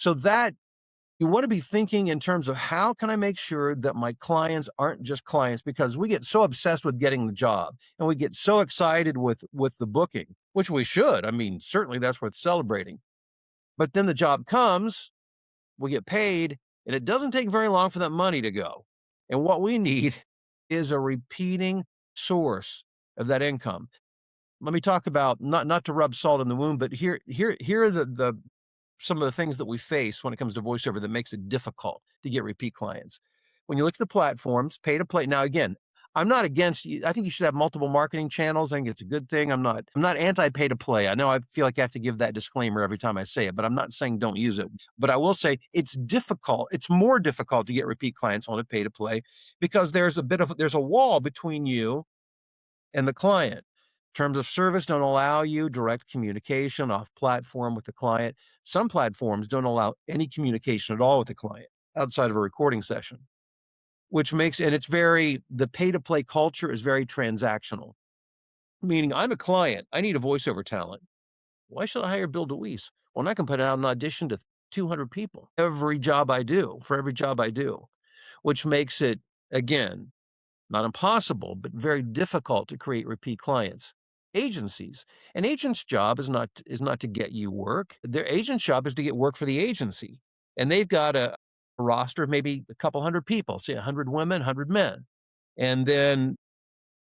So that you want to be thinking in terms of how can I make sure that my clients aren't just clients, because we get so obsessed with getting the job and we get so excited with the booking, which we should. I mean, certainly that's worth celebrating. But then the job comes, we get paid, and it doesn't take very long for that money to go. And what we need is a repeating source of that income. Let me talk about, not to rub salt in the wound, but here are the some of the things that we face when it comes to voiceover that makes it difficult to get repeat clients. When you look at the platforms, pay to play. Now, again, I'm not against you. I think you should have multiple marketing channels. I think it's a good thing. I'm not anti pay to play. I know I feel like I have to give that disclaimer every time I say it, but I'm not saying don't use it. But I will say it's difficult. It's more difficult to get repeat clients on a pay to play because there's a wall between you and the client. Terms of service don't allow you direct communication off platform with the client. Some platforms don't allow any communication at all with the client outside of a recording session, which makes, and it's very, the pay to play culture is very transactional, meaning I'm a client, I need a voiceover talent. Why should I hire Bill DeWeese? Well, I can put out an audition to 200 people for every job I do, which makes it, again, not impossible, but very difficult to create repeat clients. Agencies. An agent's job is not to get you work. Their agent's job is to get work for the agency. And they've got a roster of maybe a couple hundred people, say 100 women, 100 men. And then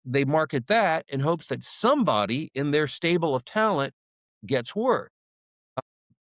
they market that in hopes that somebody in their stable of talent gets work.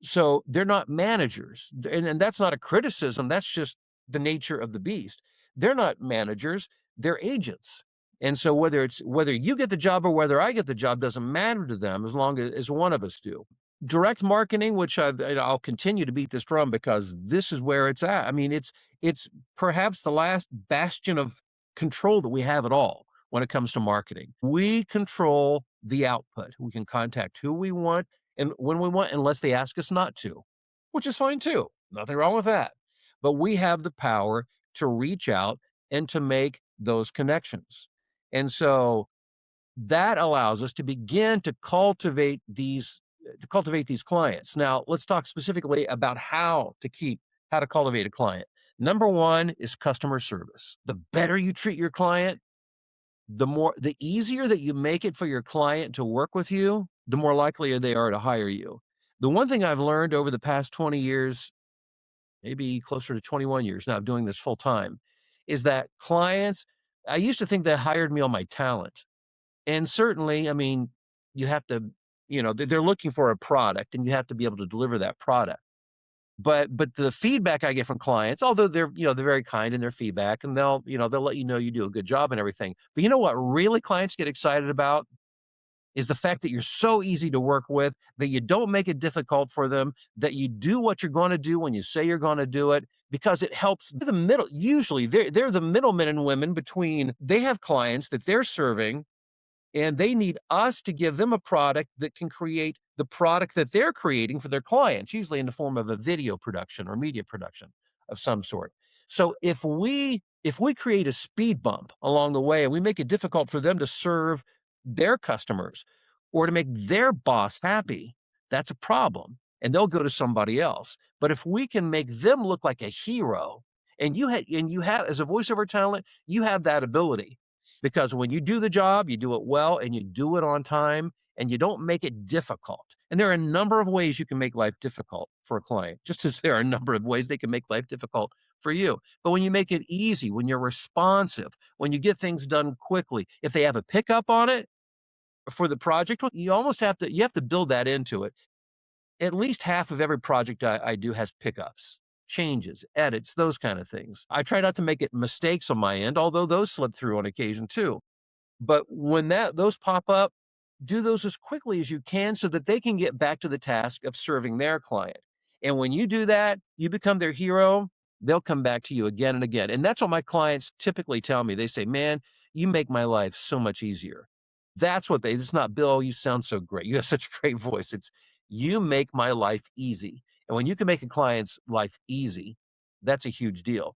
So they're not managers. And that's not a criticism. That's just the nature of the beast. They're not managers, they're agents. And so whether you get the job or whether I get the job doesn't matter to them as long as one of us do. Direct marketing, which I'll continue to beat this drum because this is where it's at. I mean, it's perhaps the last bastion of control that we have at all when it comes to marketing. We control the output. We can contact who we want and when we want, unless they ask us not to, which is fine too. Nothing wrong with that. But we have the power to reach out and to make those connections. And so that allows us to begin to cultivate these clients. Now, let's talk specifically about how to cultivate a client. Number one is customer service. The better you treat your client, the easier that you make it for your client to work with you, the more likely they are to hire you. The one thing I've learned over the past 20 years, maybe closer to 21 years now of doing this full time, is that clients, I used to think they hired me on my talent. And certainly, I mean, you have to, they're looking for a product and you have to be able to deliver that product. But the feedback I get from clients, although they're very kind in their feedback and they'll let you know you do a good job and everything. But you know what really clients get excited about is the fact that you're so easy to work with, that you don't make it difficult for them, that you do what you're going to do when you say you're going to do it, because it helps the middle. Usually they're the middlemen and women between, they have clients that they're serving and they need us to give them a product that can create the product that they're creating for their clients, usually in the form of a video production or media production of some sort. So if we create a speed bump along the way and we make it difficult for them to serve their customers or to make their boss happy, that's a problem. And they'll go to somebody else. But if we can make them look like a hero, and you have as a voiceover talent, you have that ability, because when you do the job, you do it well and you do it on time and you don't make it difficult. And there are a number of ways you can make life difficult for a client, just as there are a number of ways they can make life difficult for you. But when you make it easy, when you're responsive, when you get things done quickly, if they have a pickup on it for the project, well, you have to build that into it. At least half of every project I do has pickups, changes, edits, those kind of things. I try not to make it mistakes on my end, although those slip through on occasion too. But when those pop up, do those as quickly as you can so that they can get back to the task of serving their client. And when you do that, you become their hero. They'll come back to you again and again. And that's what my clients typically tell me. They say, "Man, you make my life so much easier." It's not, "Bill, you sound so great. You have such a great voice." It's, "You make my life easy." And when you can make a client's life easy, that's a huge deal.